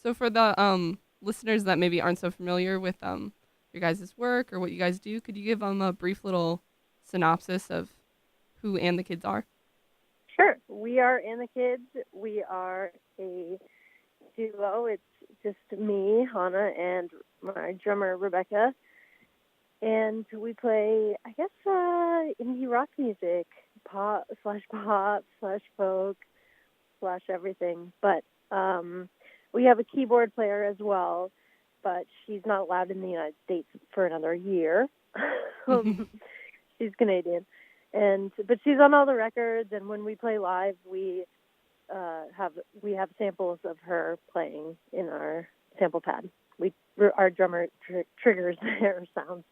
So for the listeners that maybe aren't so familiar with your guys' work or what you guys do, could you give them a brief little synopsis of who And the Kids are? Sure. We are And the Kids. We are a duo. It's just me, Hannah, and my drummer, Rebecca. And we play, I guess, indie rock music, pop/folk slash everything. But we have a keyboard player as well, but she's not allowed in the United States for another year. She's Canadian, but she's on all the records. And when we play live, we have samples of her playing in our sample pad. Our drummer triggers their sounds.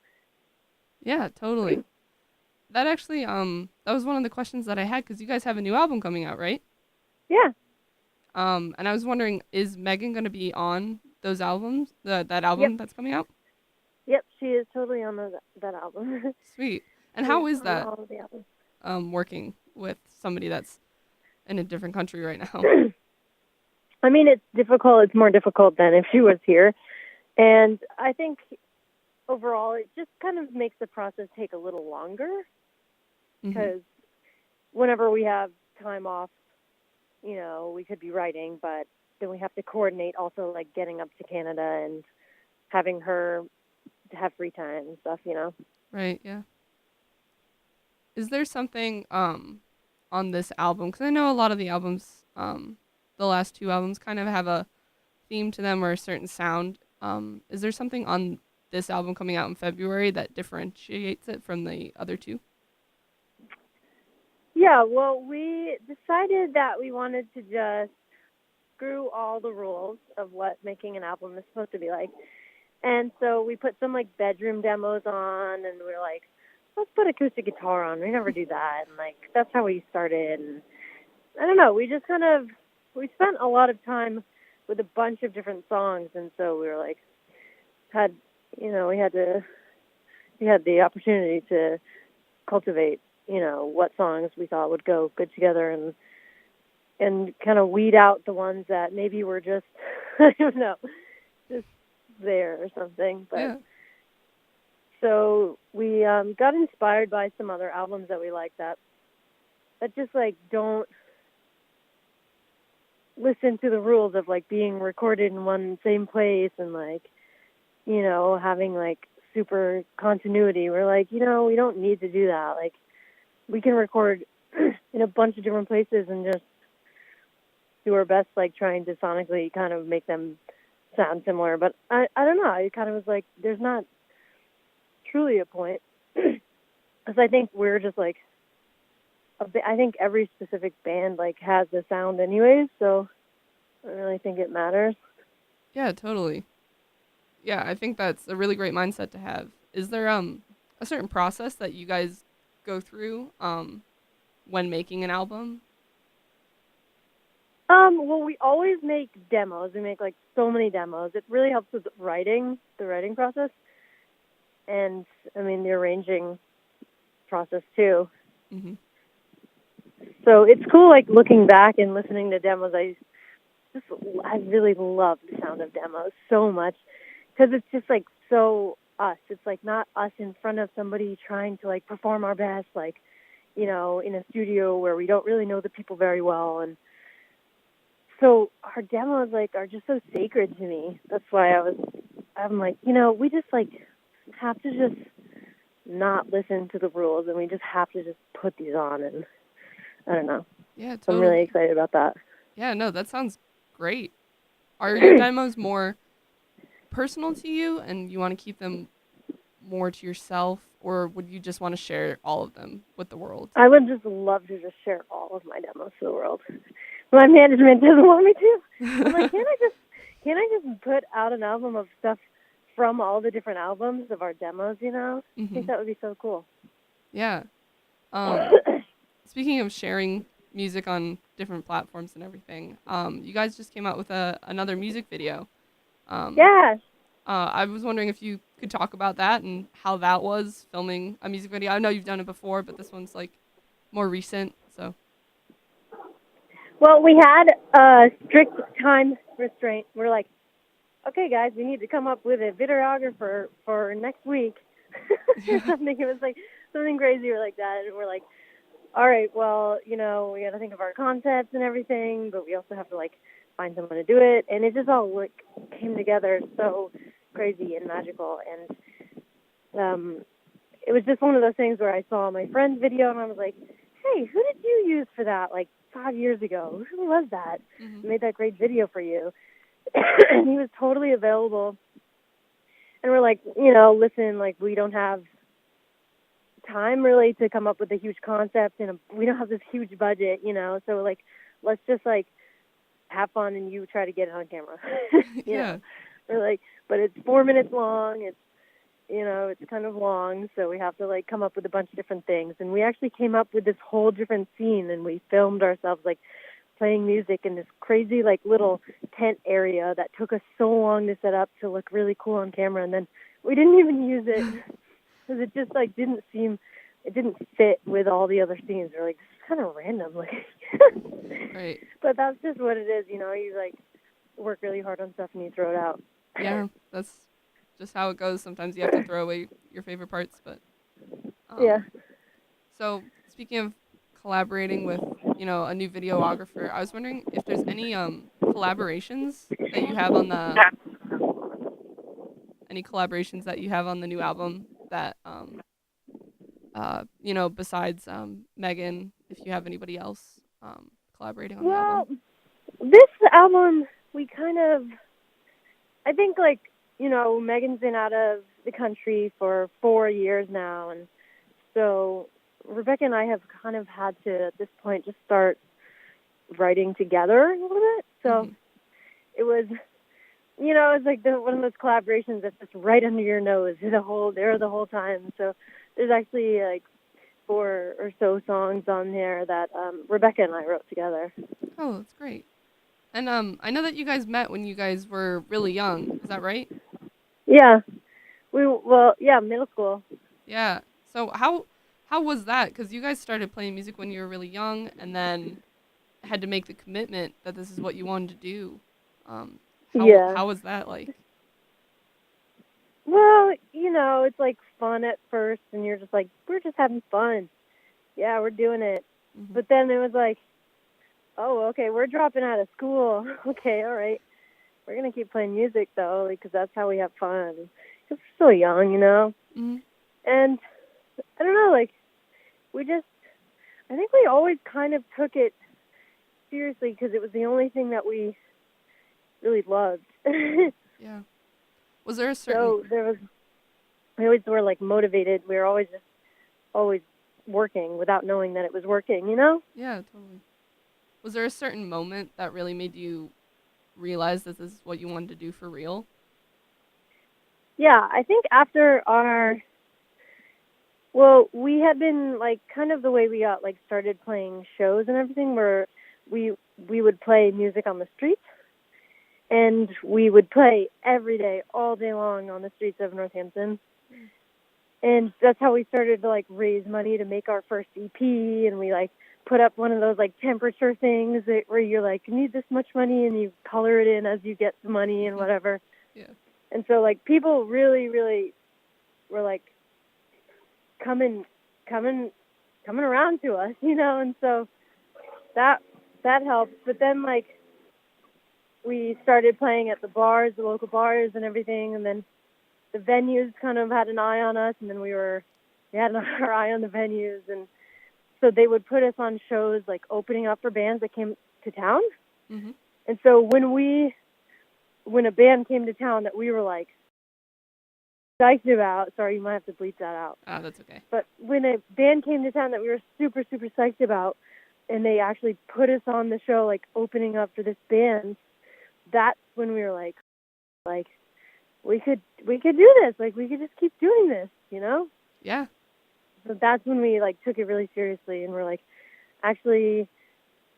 Yeah, totally. That actually that was one of the questions that I had because you guys have a new album coming out, right? Yeah. And I was wondering, is Megan going to be on those albums? That album that's coming out? Yep, she is totally on that album. Sweet. And how is that all of the albums. working with somebody that's in a different country right now? I mean, it's difficult. It's more difficult than if she was here. And I think overall it just kind of makes the process take a little longer because whenever we have time off, we could be writing, but then we have to coordinate also like getting up to Canada and having her have free time and stuff, Right, yeah. Is there something on this album? Because I know a lot of the albums, the last two albums kind of have a theme to them or a certain sound. Is there something on this album coming out in February that differentiates it from the other two? Yeah, well, we decided that we wanted to just screw all the rules of what making an album is supposed to be like. And so we put some, like, bedroom demos on, and we were like, let's put acoustic guitar on. We never do that. And, like, that's how we started. And I don't know. We just we spent a lot of time with a bunch of different songs. And so we were like, we had the opportunity to cultivate, what songs we thought would go good together and kind of weed out the ones that maybe were just, I don't know, just there or something. But yeah. So we got inspired by some other albums that we like that just like don't listen to the rules of like being recorded in one same place and like, having like super continuity. We're like, we don't need to do that. Like we can record in a bunch of different places and just do our best, like trying to sonically kind of make them sound similar. But I don't know. It kind of was like, there's not truly a point. Because I think we're just like, I think every specific band like has a sound anyways. So I don't really think it matters. Yeah, totally. Yeah, I think that's a really great mindset to have. Is there a certain process that you guys go through when making an album? Well, we always make demos. We make like so many demos. It really helps with the writing process, and I mean the arranging process too. Mm-hmm. So it's cool, like looking back and listening to demos. I really love the sound of demos so much because it's just like so us. It's like not us in front of somebody trying to like perform our best, like in a studio where we don't really know the people very well. And so our demos like are just so sacred to me. That's why I'm like, we just like have to just not listen to the rules and we just have to just put these on. And I don't know. Yeah, totally. So I'm really excited about that. Yeah, no, that sounds great. Are your demos more personal to you and you want to keep them more to yourself, or would you just want to share all of them with the world? I would just love to just share all of my demos to the world. My management doesn't want me to. I'm like, can't I just put out an album of stuff from all the different albums of our demos, I think that would be so cool. Yeah. Speaking of sharing music on different platforms and everything, you guys just came out with another music video. Yeah. I was wondering if you could talk about that and how that was filming a music video. I know you've done it before, but this one's like more recent, so. Well, we had a strict time restraint. We're like, okay, guys, we need to come up with a videographer for next week or Yeah. something. It was like something crazy like that. And we're like, all right, well, we got to think of our concepts and everything, but we also have to like find someone to do it. And it just all like came together so crazy and magical. And it was just one of those things where I saw my friend's video and I was like, hey, who did you use for that like 5 years ago? Who was that? Mhm. I made that great video for you. And he was totally available. And we're like, listen, like we don't have time really to come up with a huge concept and we don't have this huge budget, so like let's just like have fun and you try to get it on camera. you know. Yeah. We're like, but it's 4 minutes long, it's kind of long, so we have to like come up with a bunch of different things. And we actually came up with this whole different scene and we filmed ourselves like playing music in this crazy like little tent area that took us so long to set up to look really cool on camera, and then we didn't even use it because it just like it didn't fit with all the other scenes. We're like, this is kind of random, like. Right. But that's just what it is, you like work really hard on stuff and you throw it out. Yeah. That's just how it goes. Sometimes you have to throw away your favorite parts, but Yeah. um so speaking of collaborating with, a new videographer, I was wondering if there's any collaborations that you have on the any collaborations that you have on the new album that besides Megan, if you have anybody else collaborating on the Well, album. this album, we kind of, I think like, Megan's been out of the country for 4 years now. And so Rebecca and I have kind of had to, at this point, just start writing together a little bit. So Mhm. it was, it's like one of those collaborations that's just right under your nose there the whole time. So there's actually like 4 or so songs on there that Rebecca and I wrote together. Oh, that's great. And I know that you guys met when you guys were really young. Is that right? Yeah, yeah, middle school. Yeah. So how was that? Cuz you guys started playing music when you were really young and then had to make the commitment that this is what you wanted to do. Yeah. How was that like? Well, it's like fun at first, and you're just like, we're just having fun. Yeah, we're doing it. Mhm. But then it was like, oh, okay, we're dropping out of school. Okay, all right. We're going to keep playing music, though, because that's how we have fun. Because we're still young. Mhm. And I don't know, like, I think we always kind of took it seriously because it was the only thing that we really loved. Yeah. Was there a certain So we always were, like, motivated. We were always working without knowing that it was working. Yeah, totally. Was there a certain moment that really made you realize that this is what you wanted to do for real? Yeah, I think after well, we had been like kind of the way we got like started playing shows and everything, where we we would play music on the streets, and we would play every day, all day long on the streets of Northampton. Mm. And that's how we started to like raise money to make our first EP, and we like put up one of those like temperature things where you're like, you need this much money, and you color it in as you get the money and whatever. Yeah. And so like people really, really were like coming coming coming around to us. And so that helped. But then like we started playing at the bars, the local bars and everything, and then the venues kind of had an eye on us, and then we had our eye on the venues, and so they would put us on shows like opening up for bands that came to town. Mhm. And so when a band came to town that we were like psyched about, sorry, you might have to bleep that out. Ah, that's okay. But when a band came to town that we were super, super psyched about, and they actually put us on the show, like opening up for this band, that's when we were like, we could do this. Like we could just keep doing this. Yeah. So that's when we like took it really seriously, and we're like, actually,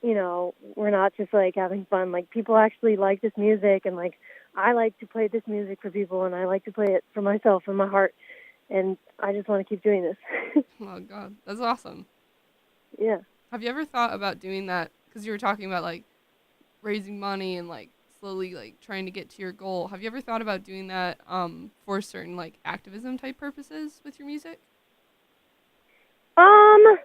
we're not just like having fun. Like people actually like this music, and like I like to play this music for people, and I like to play it for myself and my heart, and I just want to keep doing this. Oh god, that's awesome. Yeah. Have you ever thought about doing that? Because you were talking about like raising money and like slowly like trying to get to your goal. Have you ever thought about doing that for certain like activism type purposes with your music? Um,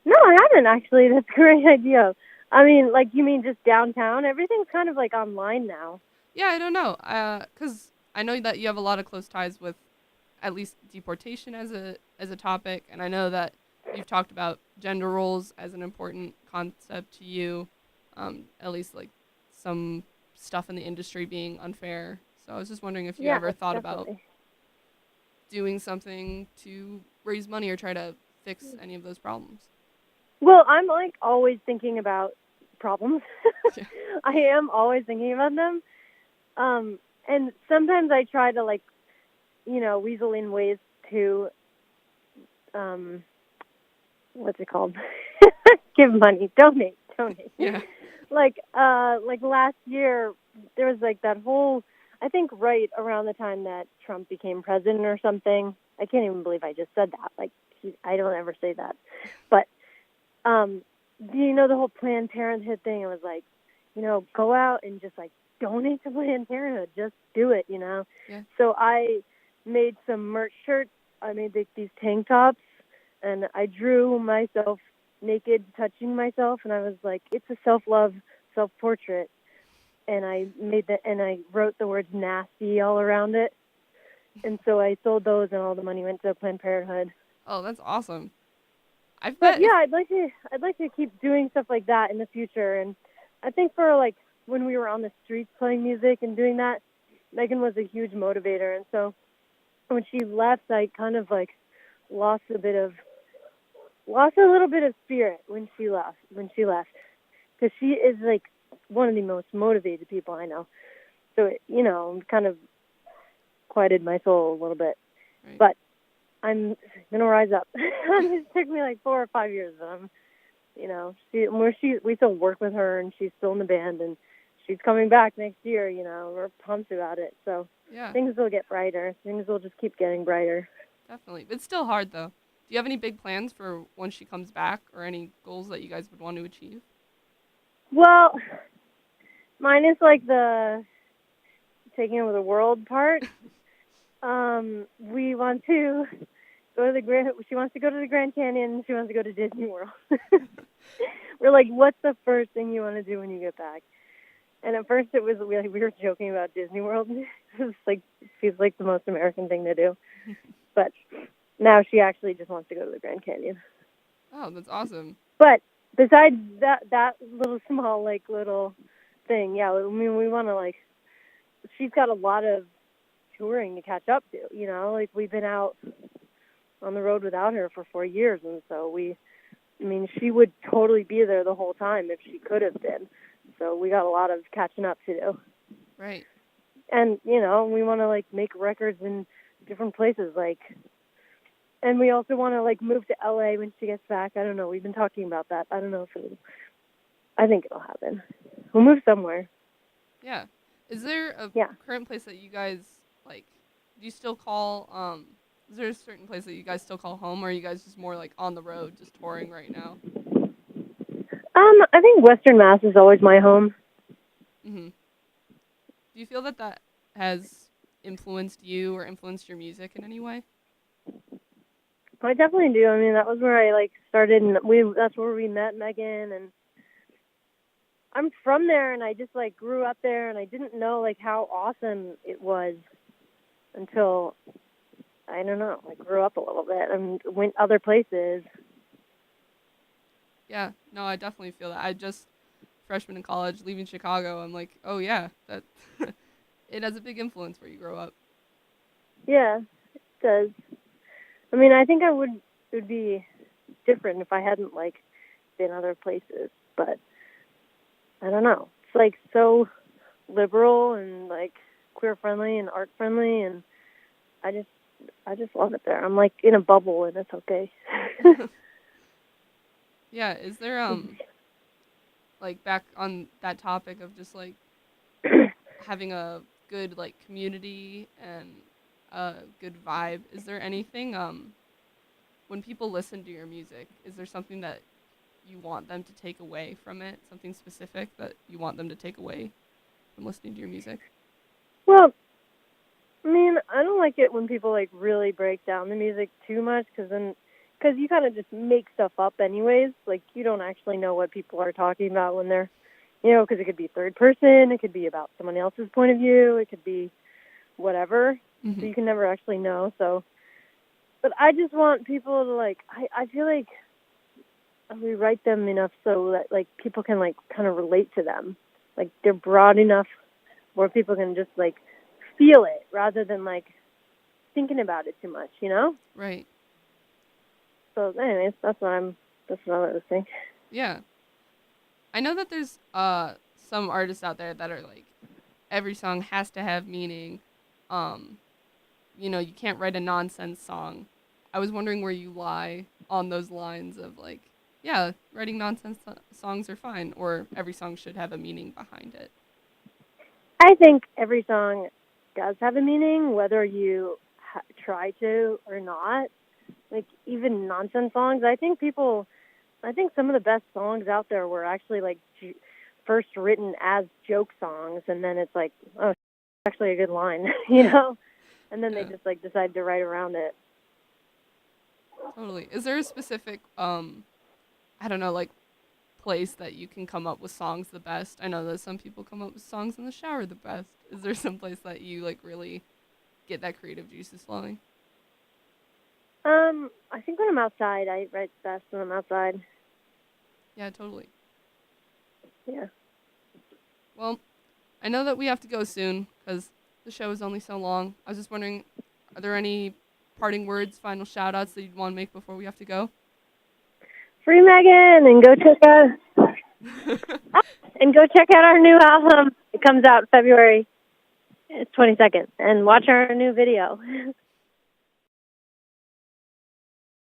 no, I haven't actually. That's a great idea. I mean, like, you mean just downtown? Everything's kind of like online now. Yeah, I don't know. Cuz I know that you have a lot of close ties with at least deportation as a topic, and I know that you've talked about gender roles as an important concept to you. At least like some stuff in the industry being unfair. So I was just wondering if you Yeah, ever thought about definitely. doing something to raise money or try to fix any of those problems. Well, I'm like always thinking about problems. Yeah. I am always thinking about them. And sometimes I try to like, weasel in ways to, um, what's it called? Give money, donate. Yeah. Like last year, there was like that whole, I think right around the time that Trump became president or something. I can't even believe I just said that. Like, I don't ever say that. But, um, the whole Planned Parenthood thing? It was like, go out and just like donate to Planned Parenthood. Just do it. Yeah. So I made some merch shirts. I made these tank tops, and I drew myself naked, touching myself, and I was like, it's a self-love, self-portrait. And I made that, and I wrote the words nasty all around it. And so I sold those, and all the money went to Planned Parenthood. Oh, that's awesome. I But bet yeah, if I'd like to keep doing stuff like that in the future. And I think for like when we were on the streets playing music and doing that, Megan was a huge motivator. And so when she left, I kind of like lost lost a little bit of spirit when she left. Because she is like one of the most motivated people I know. So it kind of quieted my soul a little bit. right. But I'm gonna rise up. It took me like 4 or 5 years, but we still work with her, and she's still in the band, and she's coming back next year. We're pumped about it. So Yeah, things will get brighter. Things will just keep getting brighter. definitely. It's still hard though. Do you have any big plans for when she comes back or any goals that you guys would want to achieve? Well, mine is like the taking over the world part. We want to go to the Grand. She wants to go to the Grand Canyon. She wants to go to Disney World. We're like, what's the first thing you want to do when you get back? And at first, it was we were joking about Disney World. It's like it feels like the most American thing to do. But now she actually just wants to go to the Grand Canyon. Oh, that's awesome. But besides that little small little thing, yeah. I mean, we want to like. She's got a lot of touring to catch up to. Like we've been out on the road without her for 4 years, and so she would totally be there the whole time if she could have been. So we got a lot of catching up to do. Right. And, we want to, make records in different places, and we also want to, move to LA when she gets back. I don't know. We've been talking about that. I don't know if I think it'll happen. We'll move somewhere. Yeah. Is there a Yeah. current place that you guys, do you still call, is there a certain place that you guys still call home, or are you guys just more, on the road, just touring right now? I think Western Mass is always my home. Mm-hmm. Do you feel that that has influenced you or influenced your music in any way? I definitely do. I mean, that was where I started, and that's where we met Megan, and I'm from there, and I just grew up there, and I didn't know how awesome it was until I don't know, I grew up a little bit and went other places. Yeah, no, I definitely feel that. I just freshman in college, leaving Chicago. I'm like, oh yeah, that it has a big influence where you grow up. Yeah, it does. I mean, I think it would be different if I hadn't been other places, but I don't know. It's so liberal and queer friendly and art friendly, and I just love it there. I'm in a bubble, and it's okay. Yeah, is there back on that topic of just having a good community and a good vibe, is there anything when people listen to your music, is there something that you want them to take away from it, something specific that you want them to take away? when listening to your music? Well, I mean, I don't like it when people like really break down the music too much, because you kind of just make stuff up anyways. Like you don't actually know what people are talking about when they're, because it could be third person, it could be about someone else's point of view, it could be whatever. So Mm-hmm. you can never actually know. So, but I just want people to like. I feel like we write them enough so that like people can like kind of relate to them. Like they're broad enough where people can just like feel it rather than like thinking about it too much, Right. So anyways, that's what I was saying. Yeah. I know that there's some artists out there that are like every song has to have meaning. Um, you can't write a nonsense song. I was wondering where you lie on those lines of like, yeah, writing nonsense songs are fine, or every song should have a meaning behind it. I think every song does have a meaning, whether you try to or not. Like even nonsense songs, I think some of the best songs out there were actually like first written as joke songs, and then it's like, oh, it's actually a good line, and then they Yeah, just like decide to write around it. totally. Is there a specific I don't know, like place that you can come up with songs the best? I know that some people come up with songs in the shower the best. Is there some place that you like really get that creative juices flowing? I think when I'm outside, I write best when I'm outside. Yeah, totally. Yeah. Well, I know that we have to go soon because the show is only so long. I was just wondering, are there any parting words, final shout outs that you'd want to make before we have to go? Free Megan, and go check out our new album. It comes out February 22nd, and watch our new video.